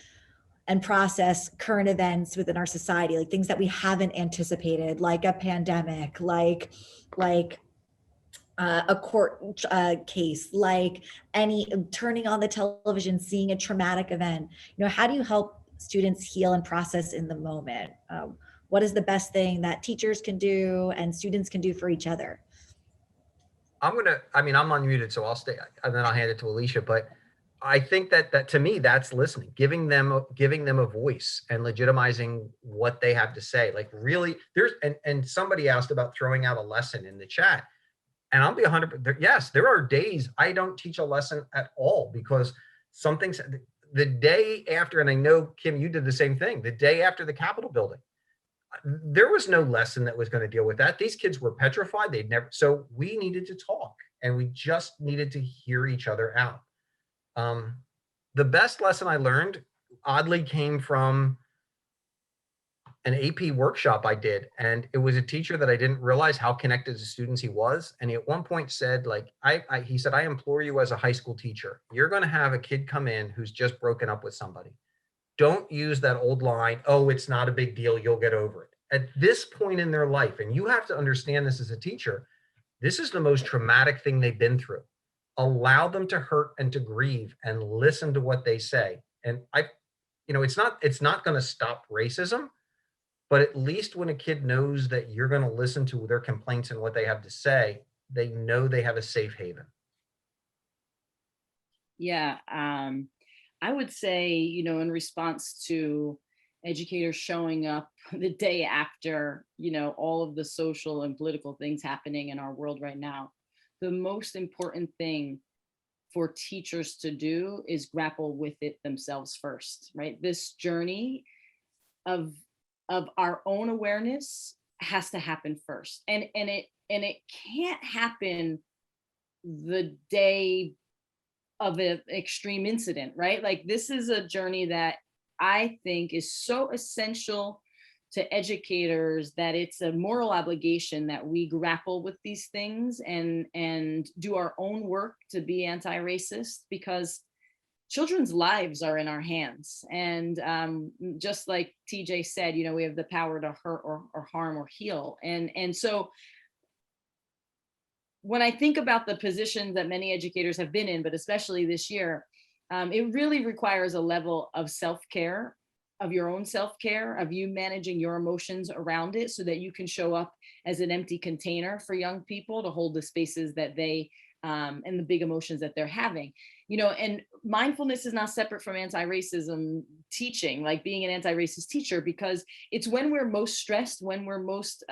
and process current events within our society, like things that we haven't anticipated, like a pandemic, like a court case, like any turning on the television, seeing a traumatic event? You know, how do you help students heal and process in the moment? What is the best thing that teachers can do and students can do for each other? I'm unmuted, so I'll stay, and then I'll hand it to Alicia. But I think that to me, that's listening, giving them a voice and legitimizing what they have to say. Like, really, and somebody asked about throwing out a lesson in the chat, and I'll be 100%. Yes, there are days I don't teach a lesson at all because something's the day after, and I know, Kim, you did the same thing. The day after the Capitol building, there was no lesson that was going to deal with that. These kids were petrified. So we needed to talk, and we just needed to hear each other out. The best lesson I learned, oddly, came from an AP workshop I did. And it was a teacher that I didn't realize how connected to students he was. And he at one point said, like, he said, I implore you as a high school teacher, you're going to have a kid come in who's just broken up with somebody. Don't use that old line, oh, it's not a big deal, you'll get over it. At this point in their life, and you have to understand this as a teacher, this is the most traumatic thing they've been through. Allow them to hurt and to grieve and listen to what they say. And it's not going to stop racism, but at least when a kid knows that you're going to listen to their complaints and what they have to say, they know they have a safe haven. Yeah. I would say, in response to educators showing up the day after, all of the social and political things happening in our world right now, the most important thing for teachers to do is grapple with it themselves first, right? This journey of our own awareness has to happen first. And it can't happen the day of an extreme incident, right? Like, this is a journey that I think is so essential to educators that it's a moral obligation that we grapple with these things and do our own work to be anti-racist, because children's lives are in our hands. And just like TJ said, we have the power to hurt or harm or heal. And so when I think about the positions that many educators have been in, but especially this year, it really requires a level of self-care, of your own self-care, of you managing your emotions around it so that you can show up as an empty container for young people to hold the spaces that they and the big emotions that they're having. And mindfulness is not separate from anti-racism teaching, like being an anti-racist teacher, because it's when we're most stressed, when we're most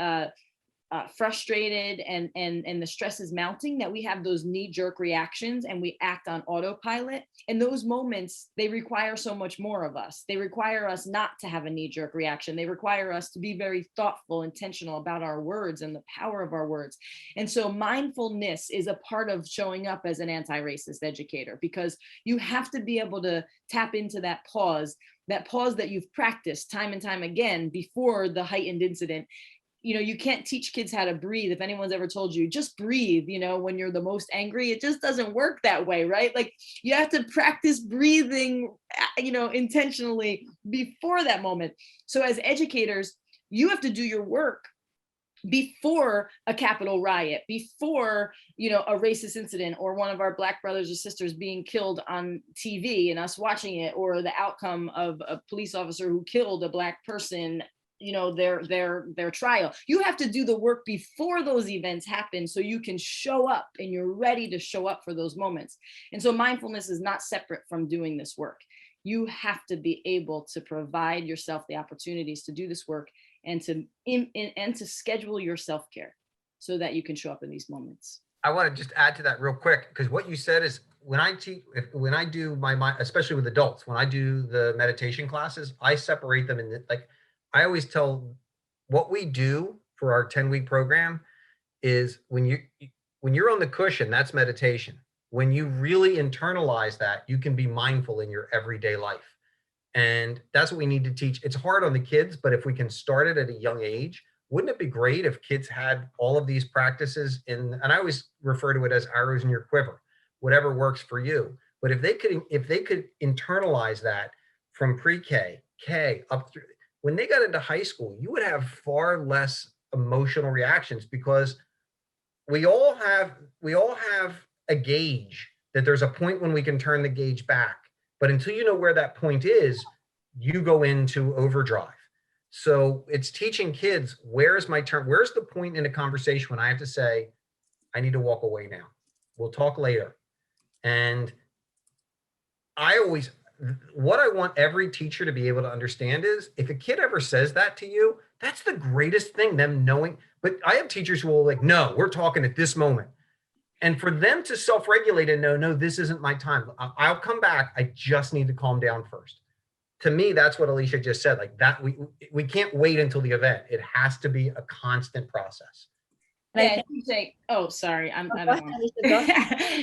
frustrated and the stress is mounting, that we have those knee-jerk reactions and we act on autopilot. And those moments, they require so much more of us. They require us not to have a knee-jerk reaction. They require us to be very thoughtful, intentional about our words and the power of our words. And so mindfulness is a part of showing up as an anti-racist educator, because you have to be able to tap into that pause that you've practiced time and time again before the heightened incident. You can't teach kids how to breathe. If anyone's ever told you, just breathe, when you're the most angry, it just doesn't work that way, right? Like, you have to practice breathing, intentionally before that moment. So as educators, you have to do your work before a Capitol riot, before, you know, a racist incident, or one of our Black brothers or sisters being killed on TV and us watching it, or the outcome of a police officer who killed a Black person, you know, their trial. You have to do the work before those events happen, so you can show up and you're ready to show up for those moments. And so mindfulness is not separate from doing this work. You have to be able to provide yourself the opportunities to do this work, and to schedule your self-care so that you can show up in these moments. I want to just add to that real quick, because what you said is, when I teach, when I do my, especially with adults, when I do the meditation classes, I separate them in like, I always tell, what we do for our 10-week program is, when you're on the cushion, that's meditation. When you really internalize that, you can be mindful in your everyday life. And that's what we need to teach. It's hard on the kids, but if we can start it at a young age, wouldn't it be great if kids had all of these practices in, and I always refer to it as arrows in your quiver, whatever works for you. But if they could internalize that from pre-K, K up through, when they got into high school, you would have far less emotional reactions, because we all have a gauge that there's a point when we can turn the gauge back. But until you know where that point is, you go into overdrive. So it's teaching kids, where's my turn? Where's the point in a conversation when I have to say, I need to walk away now. We'll talk later. And what I want every teacher to be able to understand is, if a kid ever says that to you, that's the greatest thing, them knowing. But I have teachers who will like, no, we're talking at this moment. And for them to self-regulate and know, no, this isn't my time. I'll come back. I just need to calm down first. To me, that's what Alicia just said. Like that, we can't wait until the event. It has to be a constant process. Yeah, TJ. Oh, sorry. I don't know.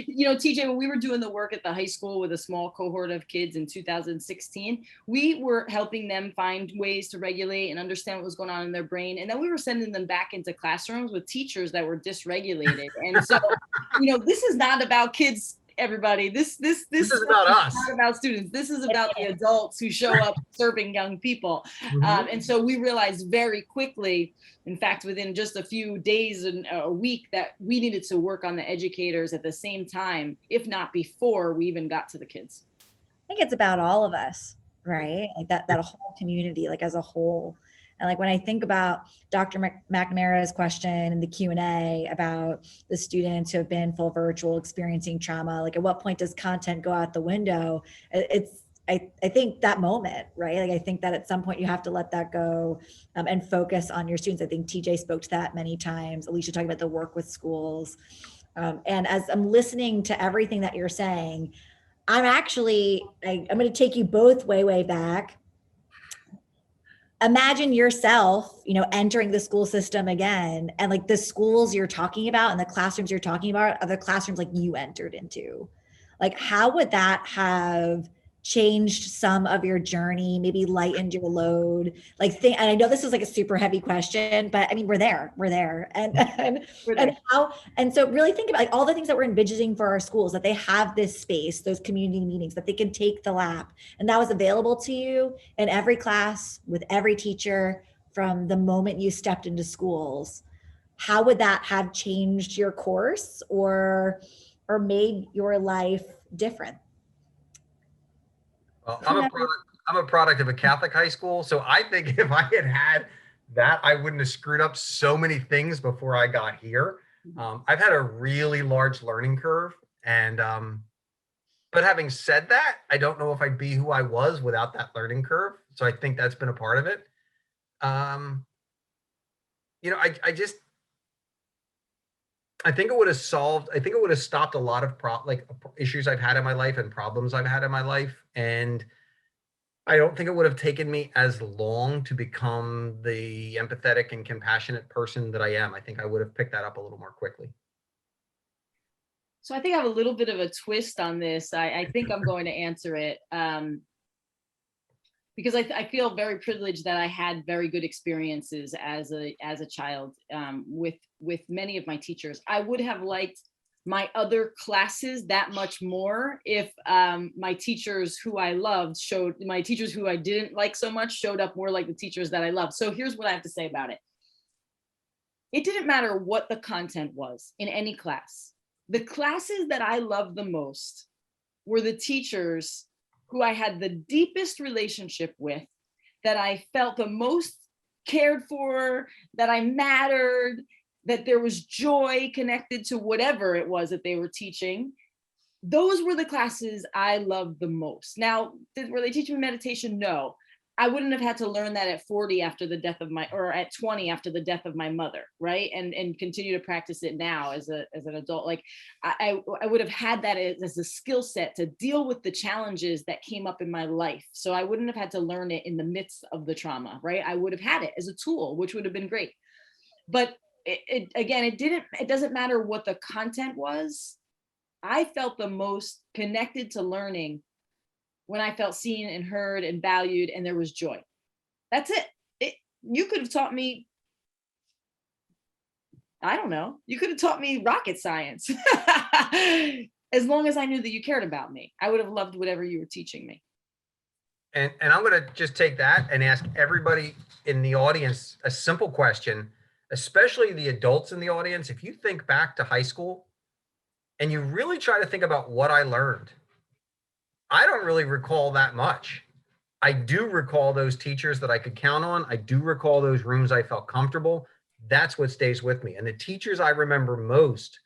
You know, TJ, when we were doing the work at the high school with a small cohort of kids in 2016, we were helping them find ways to regulate and understand what was going on in their brain. And then we were sending them back into classrooms with teachers that were dysregulated. And so, you know, this is not about kids, everybody. This is about us. Not about students. This is about the adults who show up serving young people. Mm-hmm. And so we realized very quickly, in fact, within just a few days and a week, that we needed to work on the educators at the same time, if not before we even got to the kids. I think it's about all of us, right? Like that whole community, like as a whole. And like when I think about Dr. McNamara's question in the Q&A about the students who have been full virtual experiencing trauma, like at what point does content go out the window? I think that moment, right? Like I think that at some point you have to let that go and focus on your students. I think TJ spoke to that many times. Alicia talking about the work with schools. And as I'm listening to everything that you're saying, I'm going to take you both way back. Imagine yourself, you know, entering the school system again, and like the schools you're talking about and the classrooms you're talking about are the classrooms like you entered into. Like, how would that have changed some of your journey, maybe lightened your load? Like, and I know this is like a super heavy question, but I mean, we're there. And so really think about like all the things that we're envisioning for our schools, that they have this space, those community meetings, that they can take the lap, and that was available to you in every class with every teacher from the moment you stepped into schools. How would that have changed your course or made your life different? Well, I'm a product of a Catholic high school. So I think if I had that, I wouldn't have screwed up so many things before I got here. I've had a really large learning curve. And, but having said that, I don't know if I'd be who I was without that learning curve. So I think that's been a part of it. You know, I think it would have stopped a lot of issues I've had in my life and problems I've had in my life. And I don't think it would have taken me as long to become the empathetic and compassionate person that I am. I think I would have picked that up a little more quickly. So I think I have a little bit of a twist on this. I think I'm going to answer it because I feel very privileged that I had very good experiences as a child with many of my teachers. I would have liked my other classes that much more if my teachers who I loved my teachers who I didn't like so much showed up more like the teachers that I loved. So here's what I have to say about it. it didn't matter what the content was in any class. The classes that I loved the most were the teachers who I had the deepest relationship with, that I felt the most cared for, that I mattered, that there was joy connected to whatever it was that they were teaching. Those were the classes I loved the most. Now, were they teaching me meditation? No. I wouldn't have had to learn that at 40 after the death of my, or at 20 after the death of my mother, right? And continue to practice it now as an adult. Like I would have had that as a skill set to deal with the challenges that came up in my life. So I wouldn't have had to learn it in the midst of the trauma, right? I would have had it as a tool, which would have been great. But it doesn't matter what the content was. I felt the most connected to learning when I felt seen and heard and valued, and there was joy. That's it. You could have taught me, I don't know, you could have taught me rocket science. As long as I knew that you cared about me, I would have loved whatever you were teaching me. And I'm going to just take that and ask everybody in the audience a simple question, especially the adults in the audience. If you think back to high school and you really try to think about what I learned, I don't really recall that much. I do recall those teachers that I could count on. I do recall those rooms I felt comfortable. That's what stays with me. And the teachers I remember most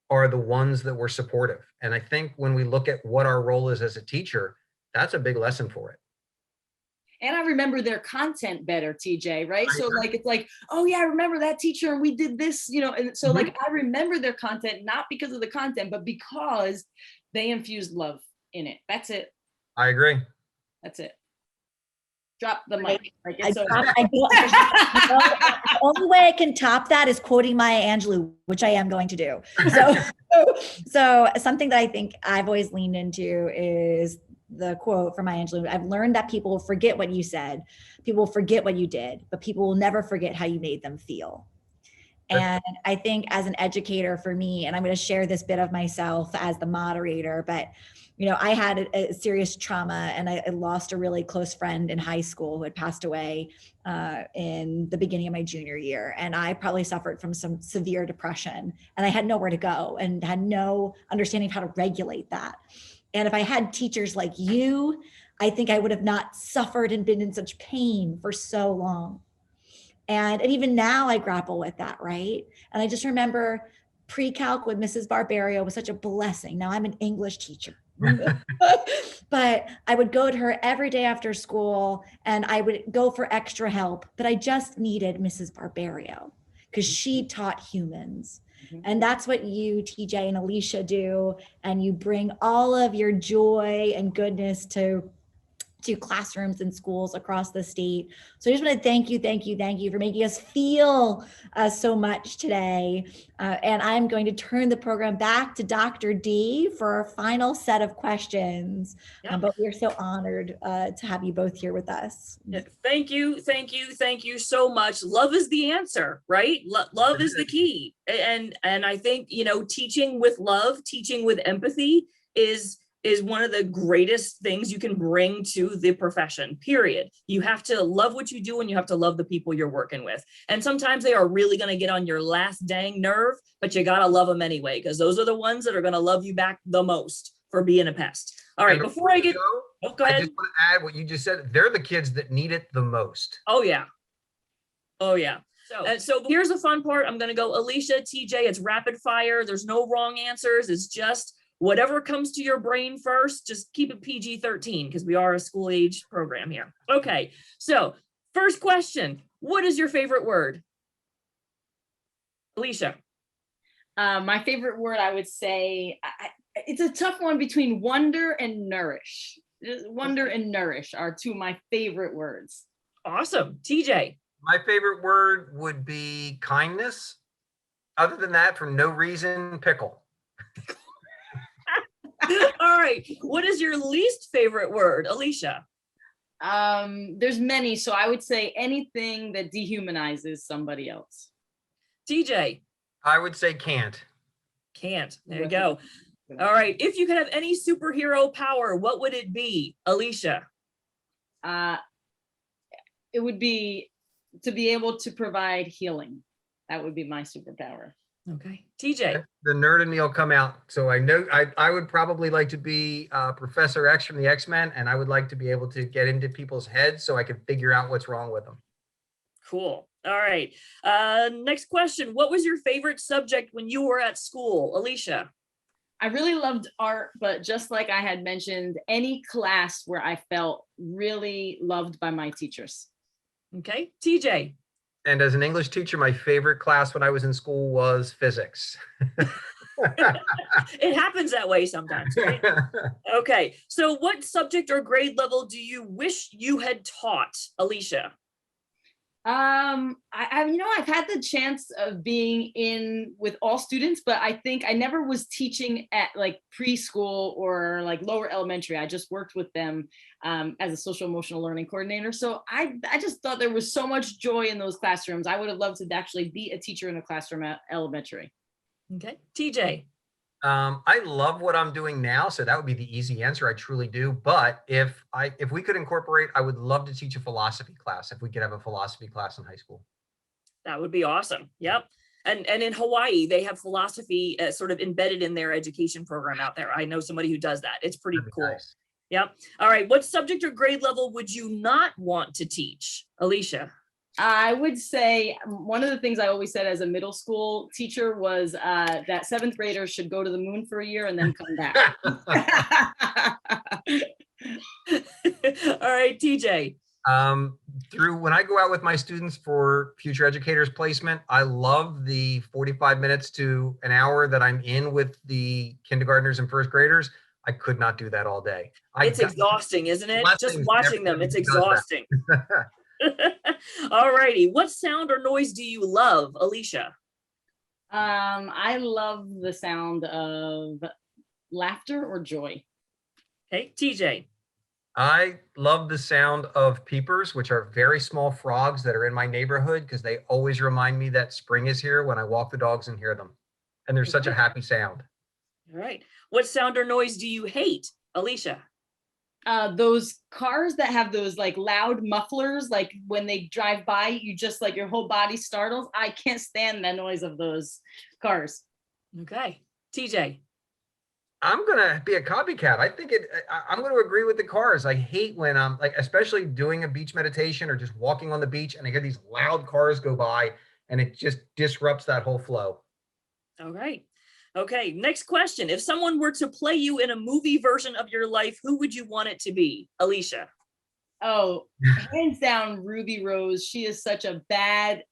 are the ones that were supportive. And I think when we look at what our role is as a teacher, that's a big lesson for it. And I remember their content better, TJ, right? So like, it's like, oh yeah, I remember that teacher and we did this, you know, and so like, I remember their content, not because of the content, but because they infused love in it. That's it. I agree. That's it. Drop the mic. Like it's the only way I can top that is quoting Maya Angelou, which I am going to do. So something that I think I've always leaned into is the quote from Maya Angelou. I've learned that people will forget what you said, people will forget what you did, but people will never forget how you made them feel. And I think as an educator for me, and I'm going to share this bit of myself as the moderator, but you know, I had a serious trauma and I lost a really close friend in high school who had passed away in the beginning of my junior year. And I probably suffered from some severe depression and I had nowhere to go and had no understanding of how to regulate that. And if I had teachers like you, I think I would have not suffered and been in such pain for so long. And even now I grapple with that, right? And I just remember pre-calc with Mrs. Barbario was such a blessing. Now I'm an English teacher. But I would go to her every day after school and I would go for extra help, but I just needed Mrs. Barbario because she taught humans. And that's what you, TJ and Alicia, do. And you bring all of your joy and goodness to classrooms and schools across the state. So I just want to thank you for making us feel so much today. And I'm going to turn the program back to Dr. D for our final set of questions. Yeah. But we're so honored to have you both here with us. Thank you so much. Love is the answer, right? Love is the key. And I think, you know, teaching with love, teaching with empathy is one of the greatest things you can bring to the profession, period. You have to love what you do and you have to love the people you're working with. And sometimes they are really gonna get on your last dang nerve, but you gotta love them anyway, because those are the ones that are gonna love you back the most for being a pest. All right, before I get, go ahead. I just want to add what you just said. They're the kids that need it the most. Oh yeah. So here's the fun part. I'm gonna go Alicia, TJ, it's rapid fire. There's no wrong answers. It's just whatever comes to your brain first, just keep it PG-13 because we are a school age program here. Okay, so first question, what is your favorite word? Alicia. My favorite word, I would say, it's a tough one between wonder and nourish. Wonder and nourish are two of my favorite words. Awesome. TJ. My favorite word would be kindness. Other than that, for no reason, pickle. All right. What is your least favorite word, Alicia? There's many, so I would say anything that dehumanizes somebody else. TJ? I would say can't. Can't. There you go. All right. If you could have any superhero power, what would it be, Alicia? It would be to be able to provide healing. That would be my superpower. Okay. TJ. The nerd in me will come out. So I know I would probably like to be Professor X from the X-Men, and I would like to be able to get into people's heads so I can figure out what's wrong with them. Cool. All right. Next question. What was your favorite subject when you were at school? Alicia. I really loved art, but just like I had mentioned, any class where I felt really loved by my teachers. Okay. TJ. And as an English teacher, my favorite class when I was in school was physics. It happens that way sometimes, right? Okay. So what subject or grade level do you wish you had taught, Alicia? I've had the chance of being in with all students, but I think I never was teaching at like preschool or like lower elementary. I just worked with them as a social emotional learning coordinator. So I just thought there was so much joy in those classrooms. I would have loved to actually be a teacher in a classroom at elementary. Okay. TJ. I love what I'm doing now, so that would be the easy answer. I truly do. But if we could incorporate, I would love to teach a philosophy class. If we could have a philosophy class in high school, That would be awesome. Yep. And in Hawaii, they have philosophy sort of embedded in their education program out there. I know somebody who does that. It's pretty that'd be cool. nice. Yep. All right. What subject or grade level would you not want to teach, Alicia? I would say one of the things I always said as a middle school teacher was that seventh graders should go to the moon for a year and then come back. All right, TJ. Through when I go out with my students for future educators placement, I love the 45 minutes to an hour that I'm in with the kindergartners and first graders. I could not do that all day. It's exhausting, isn't it? Just Blessings watching them, everybody it's who does that. exhausting. All righty. What sound or noise do you love, Alicia? I love the sound of laughter or joy. Okay, TJ. I love the sound of peepers, which are very small frogs that are in my neighborhood because they always remind me that spring is here when I walk the dogs and hear them. And they're such a happy sound. All right. What sound or noise do you hate, Alicia? Those cars that have those like loud mufflers, like when they drive by, you just like your whole body startles. I can't stand the noise of those cars. Okay. TJ. I'm gonna be a copycat. I'm gonna agree with the cars. I hate when I'm like, especially doing a beach meditation or just walking on the beach and I hear these loud cars go by and it just disrupts that whole flow. All right. Okay, next question. If someone were to play you in a movie version of your life, who would you want it to be? Alicia. Oh, hands down, Ruby Rose. She is such a bad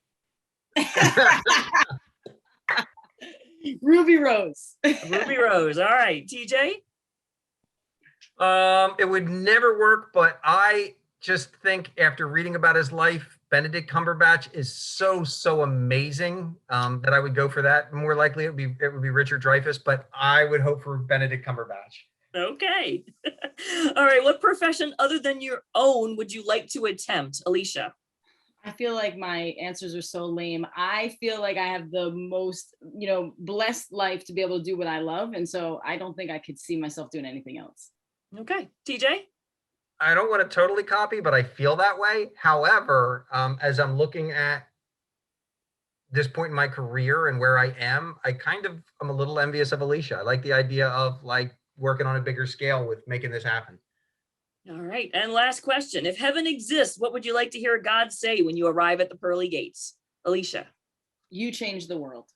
Ruby Rose. Ruby Rose. All right. TJ? It would never work, but I just think after reading about his life, Benedict Cumberbatch is so amazing that I would go for that. More likely it would be Richard Dreyfuss, but I would hope for Benedict Cumberbatch. Okay. All right. What profession other than your own would you like to attempt, Alicia? I feel like my answers are so lame. I feel like I have the most, blessed life to be able to do what I love. And so I don't think I could see myself doing anything else. Okay. TJ? I don't want to totally copy, but I feel that way. However, as I'm looking at this point in my career and where I am, I kind of am a little envious of Alicia. I like the idea of like working on a bigger scale with making this happen. All right. And last question. If heaven exists, what would you like to hear God say when you arrive at the pearly gates? Alicia. You change the world.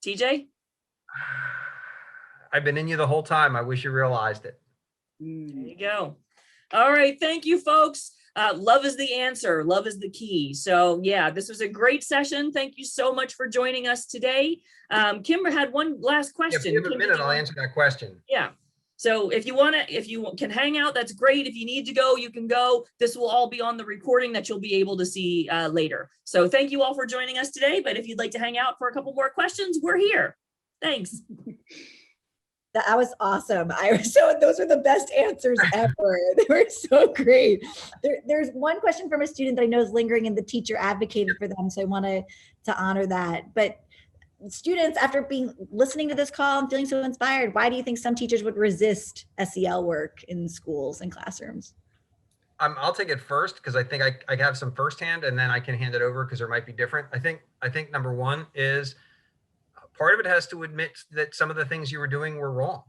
TJ? I've been in you the whole time. I wish you realized it. There you go. All right. Thank you, folks. Love is the answer. Love is the key. So yeah, this was a great session. Thank you so much for joining us today. Kimber had one last question. If you have a minute, I'll answer that question. Yeah. So if you can hang out, that's great. If you need to go, you can go. This will all be on the recording that you'll be able to see later. So thank you all for joining us today. But if you'd like to hang out for a couple more questions, we're here. Thanks. That was awesome. Those were the best answers ever. They were so great. There's one question from a student that I know is lingering and the teacher advocated for them. So I wanted to honor that. But students, after listening to this call and feeling so inspired, why do you think some teachers would resist SEL work in schools and classrooms? I'll take it first because I think I have some firsthand, and then I can hand it over because there might be different. I think number one is part of it has to admit that some of the things you were doing were wrong.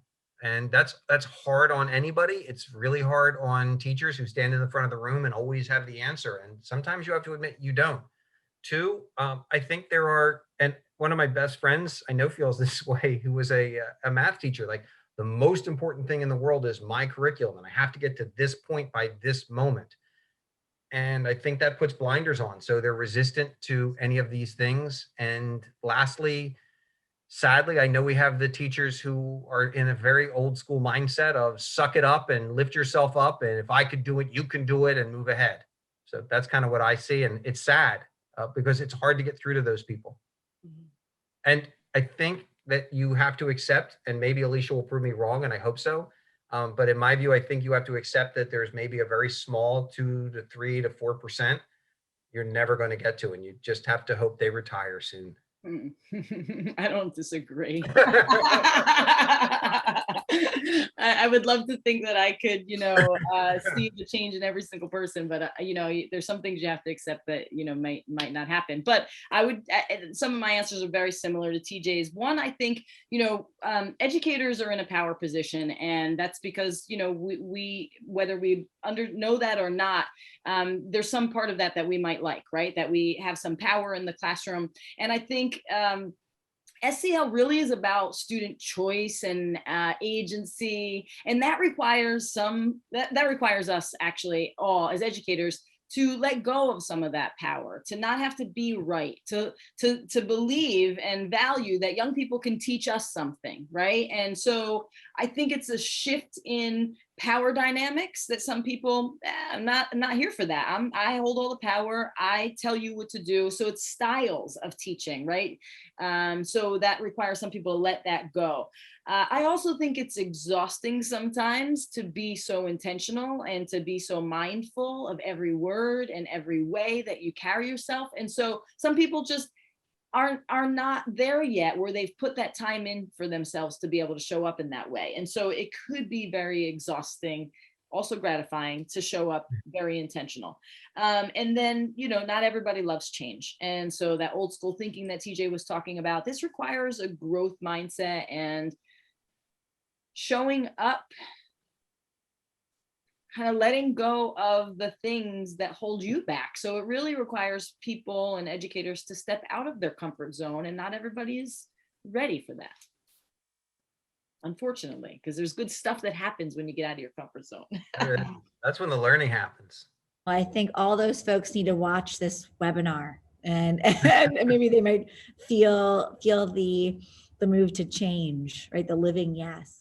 And that's hard on anybody. It's really hard on teachers who stand in the front of the room and always have the answer. And sometimes you have to admit you don't. Two, I think there are, and one of my best friends I know feels this way, who was a math teacher, like the most important thing in the world is my curriculum. And I have to get to this point by this moment. And I think that puts blinders on. So they're resistant to any of these things. And lastly, sadly, I know we have the teachers who are in a very old school mindset of suck it up and lift yourself up. And if I could do it, you can do it, and move ahead. So that's kind of what I see. And it's sad because it's hard to get through to those people. Mm-hmm. And I think that you have to accept, and maybe Alicia will prove me wrong, and I hope so. But in my view, I think you have to accept that there's maybe a very small 2 to 3 to 4% you're never going to get to. And you just have to hope they retire soon. I don't disagree. I would love to think that I could, see the change in every single person, but there's some things you have to accept that might not happen. But I would. Some of my answers are very similar to TJ's. One, I think educators are in a power position, and that's because we whether we know that or not, there's some part of that we might like, right? That we have some power in the classroom, and I think SEL really is about student choice and agency, and that requires that requires us actually all as educators to let go of some of that power, to not have to be right, to believe and value that young people can teach us something, right? And so I think it's a shift in power dynamics that some people, I'm not here for that. I hold all the power. I tell you what to do. So it's styles of teaching, right? So that requires some people to let that go. I also think it's exhausting sometimes to be so intentional and to be so mindful of every word and every way that you carry yourself. And so some people just are not there yet where they've put that time in for themselves to be able to show up in that way. And so it could be very exhausting, also gratifying to show up very intentional. And then, not everybody loves change. And so that old school thinking that TJ was talking about, this requires a growth mindset and showing up, kind of letting go of the things that hold you back. So it really requires people and educators to step out of their comfort zone, and not everybody is ready for that, unfortunately, because there's good stuff that happens when you get out of your comfort zone. That's when the learning happens. Well, I think all those folks need to watch this webinar, and maybe they might feel the move to change, right? The living yes.